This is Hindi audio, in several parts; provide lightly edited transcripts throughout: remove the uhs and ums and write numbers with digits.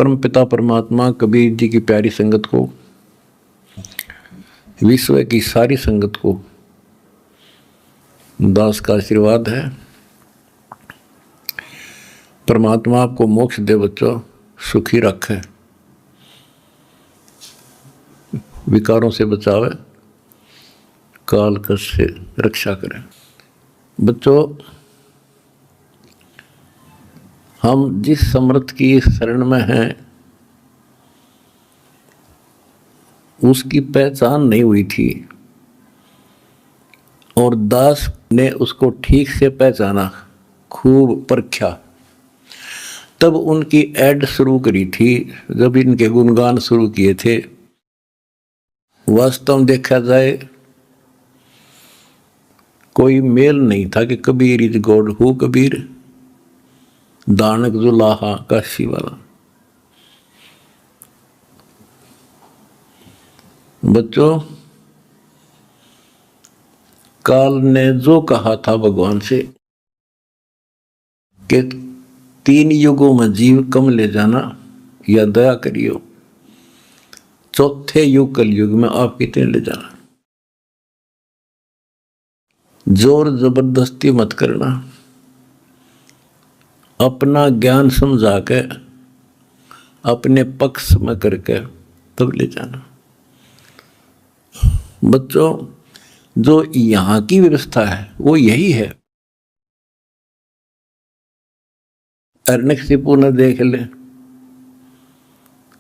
परम पिता परमात्मा कबीर जी की प्यारी संगत को, विश्व की सारी संगत को दास का आशीर्वाद है। परमात्मा आपको मोक्ष दे बच्चों, सुखी रखे, विकारों से बचावे, काल कष्ट से रक्षा करे। बच्चों, हम जिस समर्थ की शरण में हैं उसकी पहचान नहीं हुई थी और दास ने उसको ठीक से पहचाना, खूब परखा, तब उनकी ऐड शुरू करी थी, जब इनके गुणगान शुरू किए थे। वास्तव में देखा जाए कोई मेल नहीं था कि Kabir is God who Kabir, दानक जुलाहा काशी वाला। बच्चों, काल ने जो कहा था भगवान से कि 3 युगों में जीव कम ले जाना या दया करियो, चौथे युग कलयुग में आप कितने ले जाना, जोर जबरदस्ती मत करना, अपना ज्ञान समझा के अपने पक्ष में करके तब ले जाना। बच्चों, जो यहाँ की व्यवस्था है वो यही है। हिरण्यकशिपु ने देख ले,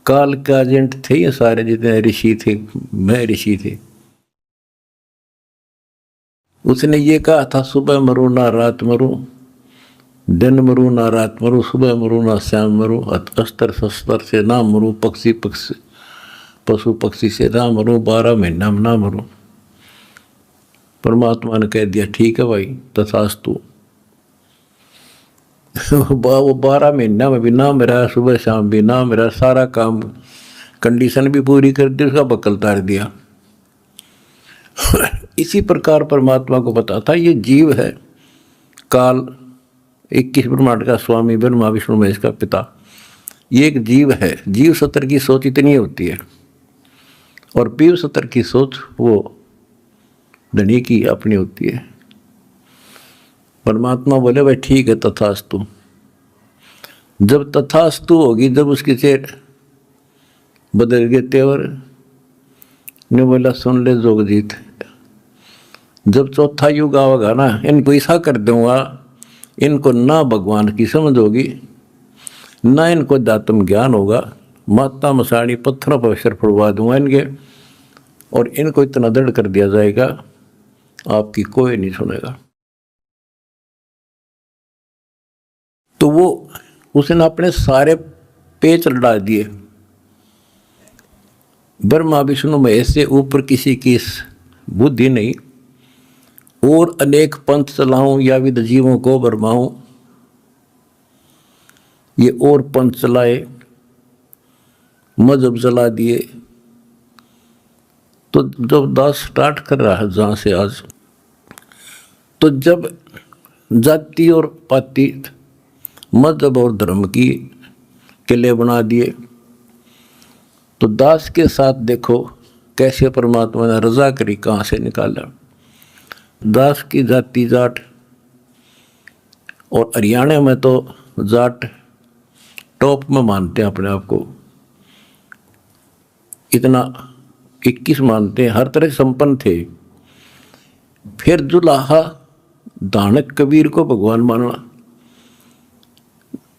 काल के एजेंट थे ये सारे, जितने ऋषि थे, मैं ऋषि थे। उसने ये कहा था, सुबह मरो ना रात मरो, दिन मरो ना रात मरो, सुबह मरो ना शाम मरो, अस्त्र शस्त्र से ना मरो, पशु पक्षी से ना मरो, 12 महीना में ना मरो। परमात्मा ने कह दिया ठीक है भाई, तथास्तु। वो 12 महीना में भी ना मेरा, सुबह शाम भी ना मेरा, सारा काम कंडीशन भी पूरी कर दी, उसका बकल तार दिया। इसी प्रकार परमात्मा को पता था ये जीव है, काल 21 ब्रह्मांड का स्वामी, ब्रह्मा विष्णु महेश का पिता, ये एक जीव है। जीव सत्र की सोच इतनी होती है और पीव सत्र की सोच वो धनी की अपनी होती है। परमात्मा बोले भाई ठीक है, तथास्तु। जब तथास्तु होगी, जब उसके चेहरे बदल गए तेवर, ने बोला सुन ले जोगजीत, जब चौथा युग आवेगा ना, इनको ऐसा कर दूंगा, इनको ना भगवान की समझ होगी, ना इनको दातम ज्ञान होगा, माता मसाणी पत्थरों पर सिर फुड़वा दूंगा इनके, और इनको इतना दृढ़ कर दिया जाएगा आपकी कोई नहीं सुनेगा। तो वो उसने अपने सारे पेच लड़ा दिए, ब्रह्मा विष्णु महेश से ऊपर किसी की बुद्धि नहीं, और अनेक पंथ चलाऊं या विद जीवों को बरमाऊं, ये और पंथ चलाए, मजहब चला दिए। तो जब दास स्टार्ट कर रहा है जहां से आज, तो जब जाति और पाति, मजहब और धर्म की किले बना दिए, तो दास के साथ देखो कैसे परमात्मा ने रजा करी, कहाँ से निकाला। दास की जाति जाट, और हरियाणा में तो जाट टॉप में मानते हैं अपने आप को, इतना 21 मानते हैं, हर तरह से संपन्न थे। फिर जुलाहा दानक कबीर को भगवान मानना,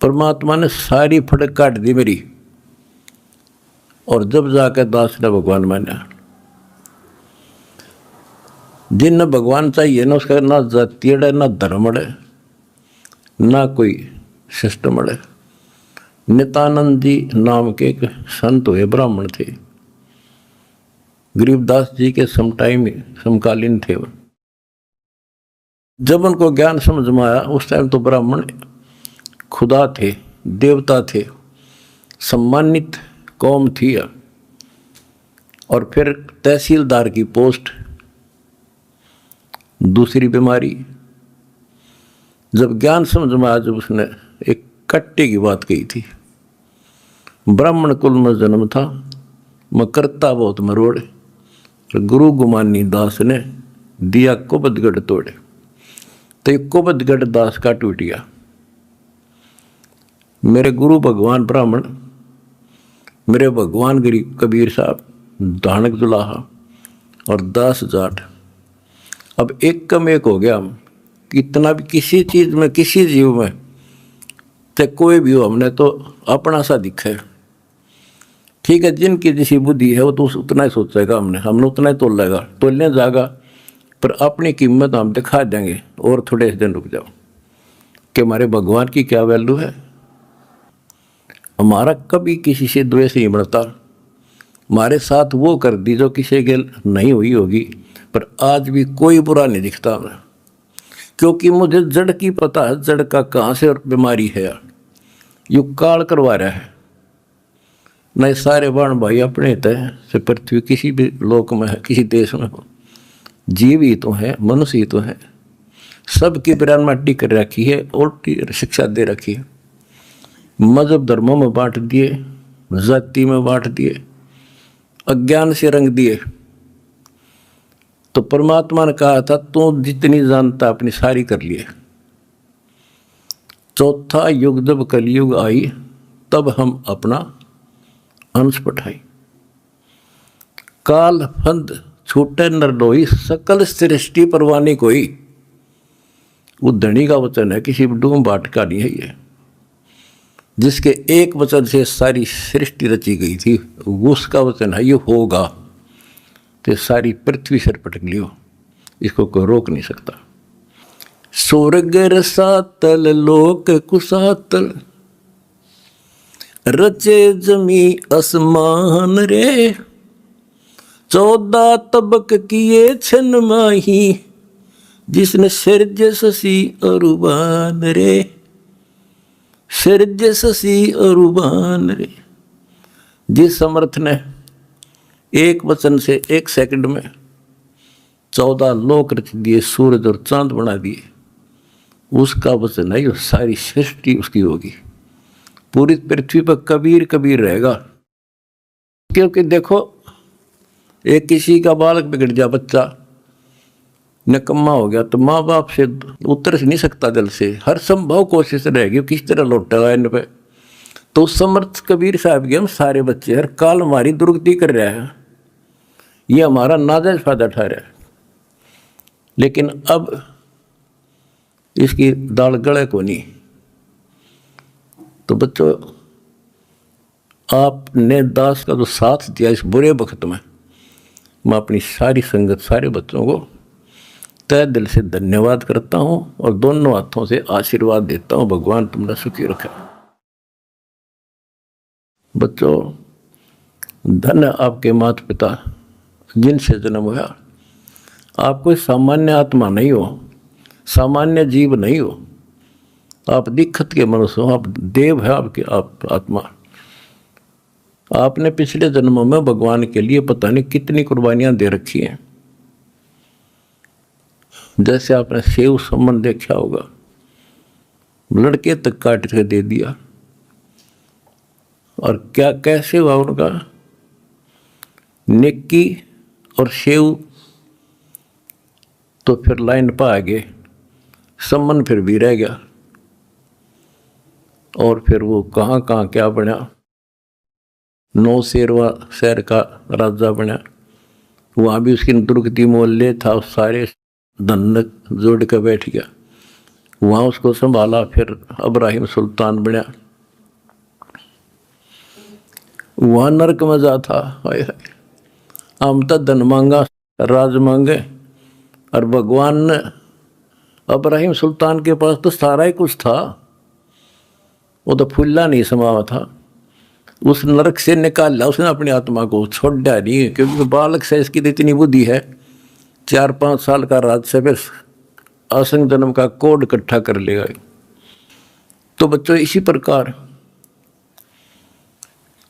परमात्मा ने सारी फड़क काट दी मेरी, और जब जाकर दास ने भगवान माना। जिन भगवान चाहिए ना, उसका ना जाति है, ना धर्म है, ना कोई सिस्टम है। नित्यानंद जी नाम के एक संत हुए, ब्राह्मण थे, गरीबदास जी के समकालीन थे। जब उनको ज्ञान समझ में आया, उस टाइम तो ब्राह्मण खुदा थे, देवता थे, सम्मानित कौम थी। और फिर तहसीलदार की पोस्ट, दूसरी बीमारी। जब ज्ञान समझ में आया, जब उसने एक कट्टे की बात कही थी, ब्राह्मण कुल में जन्म था, मैं करता बहुत मरोड़। गुरु गुमानी दास ने दिया कुबदगढ़ तोड़े, तो कुबदगढ़ दास का टूट गया। मेरे गुरु भगवान ब्राह्मण, मेरे भगवान गरीब कबीर साहब, धानक दुलाहा और दास जाट, अब एक कम एक हो गया। हम कितना भी किसी चीज में, किसी जीव में, चाहे कोई भी हो, हमने तो अपना सा दिखा है। ठीक है, जिनकी जैसी बुद्धि है वो तो उतना ही सोचेगा, हमने उतना ही तोलेगा, तोलने जाएगा, पर अपनी कीमत हम दिखा देंगे। और थोड़े दिन रुक जाओ कि हमारे भगवान की क्या वैल्यू है। हमारा कभी किसी से द्वेष नहीं बढ़ता। हमारे साथ वो कर दी जो किसी के नहीं हुई होगी, पर आज भी कोई बुरा नहीं दिखता हमें, क्योंकि मुझे जड़ की पता है, जड़ का कहाँ से बीमारी है। यू काल करवा रहा है। नहीं सारे बाण भाई अपने तय से पृथ्वी किसी भी लोक में है, किसी देश में हो, जीव ही तो है, मनुष्य ही तो है। सबकी पिरान माटी कर रखी है, उल्टी शिक्षा दे रखी है। मजहब धर्मों में बांट दिए, जाति में बांट दिए, अज्ञान से रंग दिए। तो परमात्मा ने कहा था तू जितनी जानता अपनी सारी कर लिए। चौथा युग जब कलयुग आई, तब हम अपना अंश पठाई। काल फंद छूटे नरलोई, सकल सृष्टि परवानी कोई। वो धनी का वचन है, किसी डूम बाट का नहीं है ये। जिसके एक वचन से सारी सृष्टि रची गई थी, उसका वचन है ये होगा, तो सारी पृथ्वी सर पटक लियो, इसको कोई रोक नहीं सकता। स्वर्ग रसातल लोक कुसातल, रचे जमी आसमान रे। 14 तबक किए छन माही, जिसने सिरज ससी अरुबान रे। सिरज ससी अरुबान रे। जिस समर्थ ने एक वचन से 1 सेकंड में 14 लोक रच दिए, सूरज और चांद बना दिए, उसका वचन है सारी सृष्टि उसकी होगी। पूरी पृथ्वी पर कबीर कबीर रहेगा। क्योंकि देखो, एक किसी का बालक बिगड़ जा, बच्चा निकम्मा हो गया, तो माँ बाप से उतर नहीं सकता दिल से, हर संभव कोशिश रहेगी किस तरह लौटेगा इन पे। तो समर्थ कबीर साहब के हम सारे बच्चे हर काल हमारी दुर्गति कर रहे हैं, ये हमारा नाजायज फायदा उठा रहा है। लेकिन अब इसकी दाल गले को नहीं। तो बच्चों, आपने दास का जो साथ दिया इस बुरे वक्त में, मैं अपनी सारी संगत, सारे बच्चों को तय दिल से धन्यवाद करता हूँ और दोनों हाथों से आशीर्वाद देता हूँ। भगवान तुमने सुखी रखे। बच्चों, धन्य आपके माता पिता जिनसे जन्म हुआ। आप कोई सामान्य आत्मा नहीं हो, सामान्य जीव नहीं हो, आप दिक्कत के मनुष्य हो, आप देव है आपकी आप आत्मा। आपने पिछले जन्मों में भगवान के लिए पता नहीं कितनी कुर्बानियां दे रखी हैं। जैसे आपने सेव सम्मन देखा होगा, लड़के तक काट के दे दिया, और क्या कैसे हुआ उनका, नेकी और सेव तो फिर लाइन पर आ गए, सम्मन फिर भी रह गया, और फिर वो कहाँ कहाँ क्या बना, 9 शेरवा शहर का राजा बना, वहाँ भी उसकी दुर्गति मोहल्ले था, सारे धन जोड़ के बैठ गया, वहाँ उसको संभाला, फिर इब्राहिम सुल्तान बना, वहाँ नरक में जा था। हाय हाय, हम तो धन मांगा, राज मांगे, और भगवान ने इब्राहिम सुल्तान के पास तो सारा ही कुछ था, वो तो फुल्ला नहीं समावा था, उस नरक से निकाला उसने अपनी आत्मा को, छोड़ा नहीं, क्योंकि बालक से इसकी इतनी बुद्धि है, 4-5 साल का राज से फिर असंग जन्म का कोड इकट्ठा कर लेगा। तो बच्चों, इसी प्रकार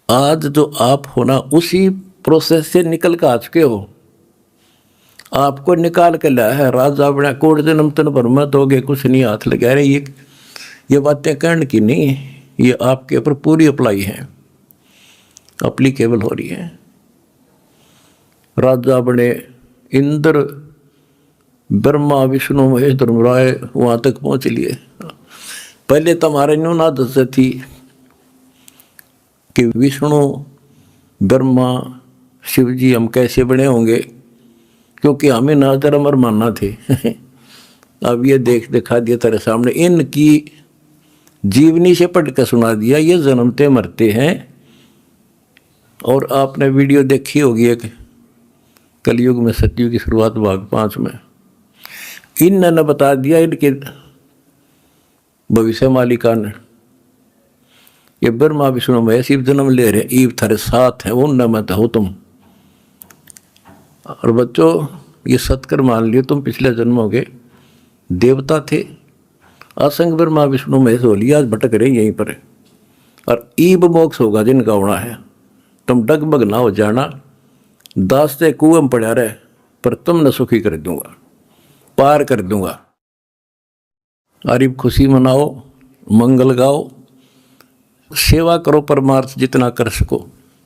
आज जो आप होना, उसी प्रोसेस से निकल कर आ चुके हो। आपको निकाल के लाया है राजा बना, कोड जन्म तन भर में दोगे कुछ नहीं, हाथ लगा रहे। ये बातें कहने की नहीं, ये आपके ऊपर पूरी अप्लाई है। अप्लीकेबल हो रही है। राजा बने इंद्र, ब्रह्मा विष्णु महेश धर्मराय वहाँ तक पहुँच लिए। पहले तो हमारे न्यू आदत से थी कि विष्णु ब्रह्मा शिव जी हम कैसे बने होंगे, क्योंकि हमें नाजर अमर मानना थे। अब ये दिखा दिया तेरे सामने, इनकी जीवनी से पढ़ कर सुना दिया, ये जन्मते मरते हैं। और आपने वीडियो देखी होगी एक कलयुग में सतयुग की शुरुआत भाग 5 में, इन्होंने बता दिया इनके भविष्य मालिका ने, ये ब्रह्मा विष्णु महेश शिव जन्म ले रहे, ईव थारे साथ है, उन मत हो तुम। और बच्चों ये सत्कर मान लियो, तुम पिछले जन्मों के देवता थे, असंग ब्रह्मा विष्णु महेश हो लिया, आज भटक रहे यहीं पर। और ईब मोक्ष होगा जिनका होना है, तुम डगमग ना हो जाना, दास्ते कुएं में पड़ा रहे, पर तुमने सुखी कर दूंगा, पार कर दूंगा। अरे खुशी मनाओ, मंगल गाओ, सेवा करो, परमार्थ जितना कर सको।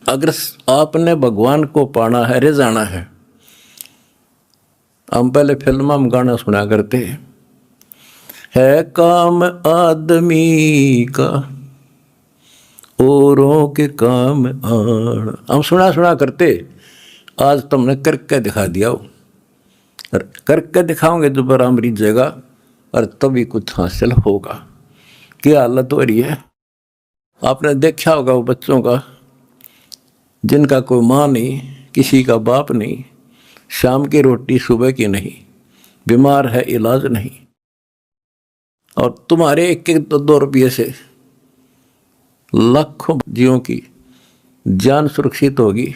अगर आपने भगवान को पाना है, रे जाना है। हम पहले फिल्म में गाना सुना करते है काम आदमी का औरों के काम आण, हम सुना करते। आज तुमने करके दिखा दिया हो, और करके दिखाओगे दोबारा हमारी जगह, और तभी कुछ हासिल होगा। क्या हालत हो रही है, आपने देखा होगा वो बच्चों का जिनका कोई माँ नहीं, किसी का बाप नहीं, शाम की रोटी सुबह की नहीं, बीमार है इलाज नहीं, और तुम्हारे 1-2 रुपये से लाखों जीवों की जान सुरक्षित होगी।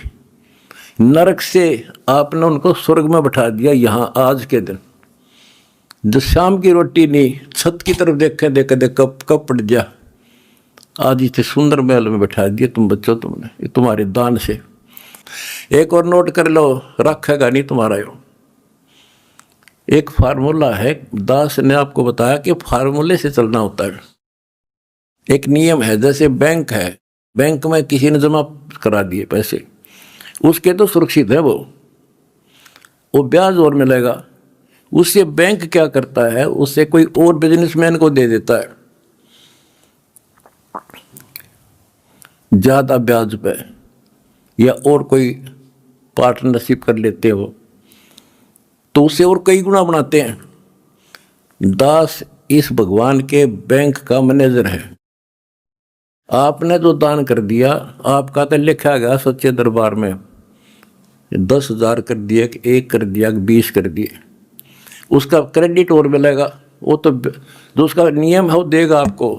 नरक से आपने उनको स्वर्ग में बैठा दिया यहाँ आज के दिन। जो शाम की रोटी नहीं, छत की तरफ देखे कब पड़ जा, आज इतने सुंदर महल में बैठा दिया तुम बच्चों, तुमने ये तुम्हारे दान से। एक और नोट कर लो, रखेगा नहीं तुम्हारा यो। एक फार्मूला है, दास ने आपको बताया कि फार्मूले से चलना होता है। एक नियम है, जैसे बैंक है, बैंक में किसी ने जमा करा दिए पैसे, उसके तो सुरक्षित है वो ब्याज और मिलेगा। उससे बैंक क्या करता है, उससे कोई और बिजनेसमैन को दे देता है ज़्यादा ब्याज पे, या और कोई पार्टनरशिप कर लेते हो तो उसे और कई गुना बनाते हैं। दास इस भगवान के बैंक का मैनेजर है। आपने जो दान कर दिया, आपका तो लिखा गया सच्चे दरबार में, 10,000 कर दिया कि 1 कर दिया कि 20 कर दिए, उसका क्रेडिट और मिलेगा। वो तो जो उसका नियम है वो देगा आपको,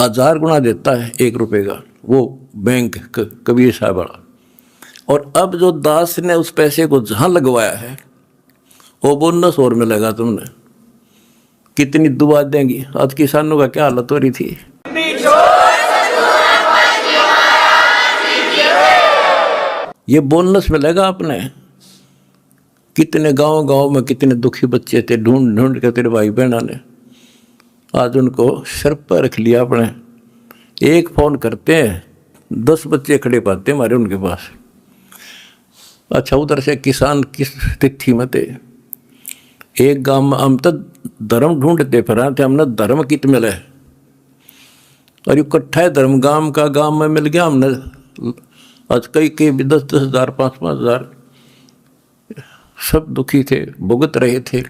1000 गुना देता है 1 रुपये का वो बैंक कबीर साहब वाला। और अब जो दास ने उस पैसे को जहाँ लगवाया है वो बोनस और मिलेगा तुमने। कितनी दुआ देंगी। आज किसानों का क्या हालत हो रही थी। ये बोनस मिलेगा आपने। कितने गांव में कितने दुखी बच्चे थे, ढूंढ ढूंढ के तेरे भाई बहना ने आज उनको सर पर रख लिया अपने। एक फ़ोन करते हैं 10 बच्चे खड़े पाते हमारे उनके पास। अच्छा, उधर से किसान किस तिथि में थे। एक गांव में हम तो धर्म ढूंढते फिर थे, हमने धर्म कित मिले और इकट्ठा है धर्म गांव में मिल गया हमने। आज कई भी 10-10 हज़ार 5-5 हज़ार सब दुखी थे, भुगत रहे थे।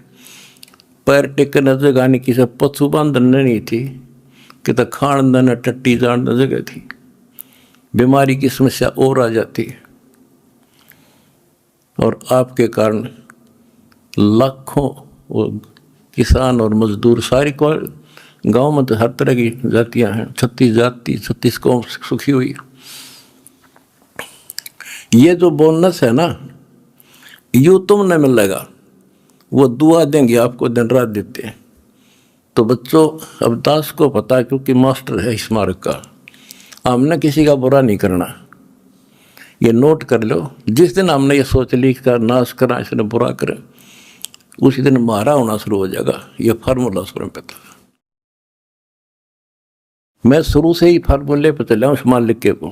पैर टेकने जगह नहीं, किसी पशु बांधन नहीं थी, कि तो खान न टट्टी जान जगह थी। बीमारी की समस्या और आ जाती है। और आपके कारण लाखों वो किसान और मजदूर सारी को गांव में तो हर तरह की जातियां हैं, 36 जाति 36 कौम सुखी हुई। ये जो बोनस है ना, यूँ तुमने मिलेगा, वो दुआ देंगे आपको, दिन रात देते हैं। तो बच्चों, अब दास को पता है क्योंकि मास्टर है इस मार्ग का, हमने किसी का बुरा नहीं करना। ये नोट कर लो, जिस दिन हमने ये सोच ली का नाश करा, इसने बुरा करे, उसी दिन मारा होना शुरू हो जाएगा। ये फार्मूला शुरू पे था। मैं शुरू से ही फार्मूले पे चला हूँ मालिक के को।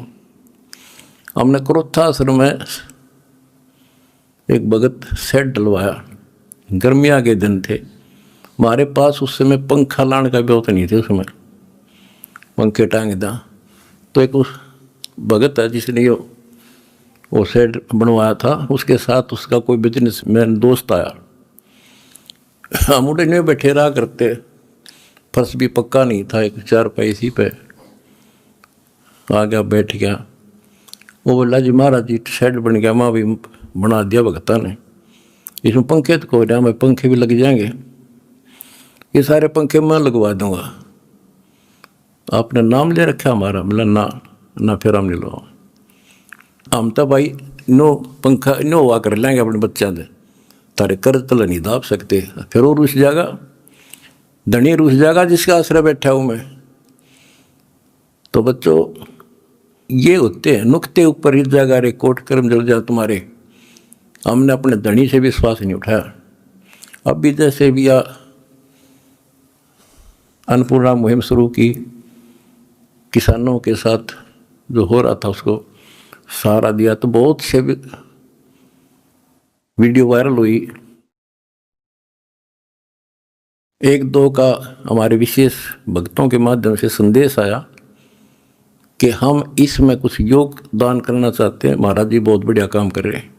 हमने क्रोथा आश्रम में एक भगत सेट डलवाया, गर्मियाँ के दिन थे, हमारे पास उस समय पंखा लाने का भी नहीं थे, उस समय पंखे टांग दा। तो एक उस भगत है जिसने वो सेट बनवाया था, उसके साथ उसका कोई बिजनेसमैन दोस्त आया। हम उठे नहीं बैठे रहा करते, फर्श भी पक्का नहीं था, एक चारपाई इसी पे आ गया, बैठ गया। वो बोला जी महाराज जी शेड बन गया, माँ भी बना दिया भगता ने, इसमें पंखे तो कोई ना, मैं पंखे भी लग जाएंगे, ये सारे पंखे मैं लगवा दूंगा, आपने नाम ले रखा हमारा? बोला ना फिर हम नहीं लो, हम तो भाई नो पंखा नो हुआ कर लेंगे अपने बच्चों से, तारे कर्ज तला नहीं दाब सकते। फिर वो रुस जाएगा, धनी रुस जाएगा जिसका आश्रय बैठा हूँ मैं। तो बच्चों ये होते हैं नुक्ते ऊपर हिट जाएगा, रे कोट कर्म जल जा तुम्हारे। हमने अपने धनी से विश्वास नहीं उठाया। अब भी जैसे भी अन्नपूर्णा मुहिम शुरू की, किसानों के साथ जो हो रहा था उसको सहारा दिया, तो बहुत से वीडियो वायरल हुई। एक दो का हमारे विशेष भक्तों के माध्यम से संदेश आया कि हम इसमें कुछ योगदान करना चाहते हैं, महाराज जी बहुत बढ़िया काम कर रहे हैं।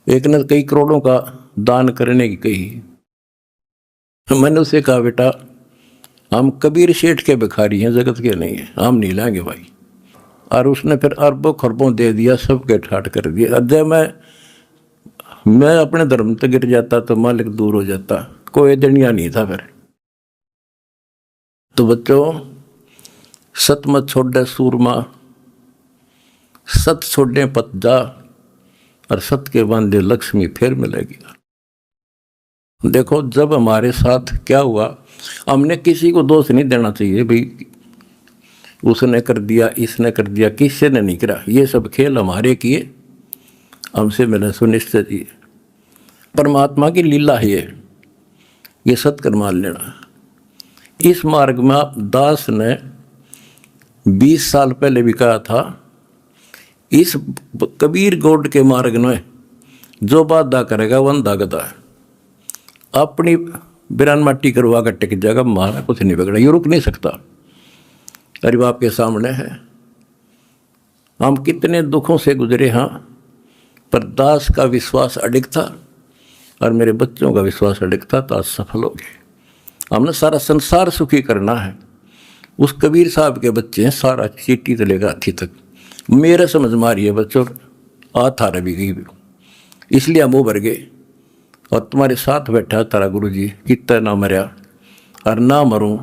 एक ने कई करोड़ों का दान करने की कही। मैंने उसे कहा बेटा हम कबीर शेठ के भिखारी हैं, जगत के नहीं है, हम नहीं लाएंगे भाई। और उसने फिर अरबों खरबों दे दिया, सबके ठाट कर दिया। जब मैं अपने धर्म तक गिर जाता तो मालिक दूर हो जाता, कोई दनिया नहीं था फिर। तो बच्चों सत मत छोड़े सूरमा, सत छोड़ने पत जा, और सत के बांधे लक्ष्मी फिर मिलेगी। देखो जब हमारे साथ क्या हुआ, हमने किसी को दोष नहीं देना चाहिए भाई उसने कर दिया, इसने कर दिया, किसी ने नहीं करा। ये सब खेल हमारे किए, हमसे मैंने सुनिश्चित किए। परमात्मा की लीला है ये सत्कर्म मान लेना। इस मार्ग में दास ने 20 साल पहले भी कहा था, इस कबीर गौड़ के मार्ग में जो बाधा करेगा वंदा गदा है। अपनी बिरान माटी करवा कर टिक जाएगा, मारा कुछ नहीं बिगड़ा, ये रुक नहीं सकता। अरे बाप के सामने है, हम कितने दुखों से गुजरे हाँ, पर दास का विश्वास अडिग था और मेरे बच्चों का विश्वास अडिग था, तो आज सफल हो गए। हमने सारा संसार सुखी करना है। उस कबीर साहब के बच्चे हैं, सारा चीटी से लेकर हाथी तक मेरे समझ मारी है बच्चों, था रवि गई भी, इसलिए हम उभर गए। और तुम्हारे साथ बैठा तारा गुरु जी, कितना ना मरया और ना मरूं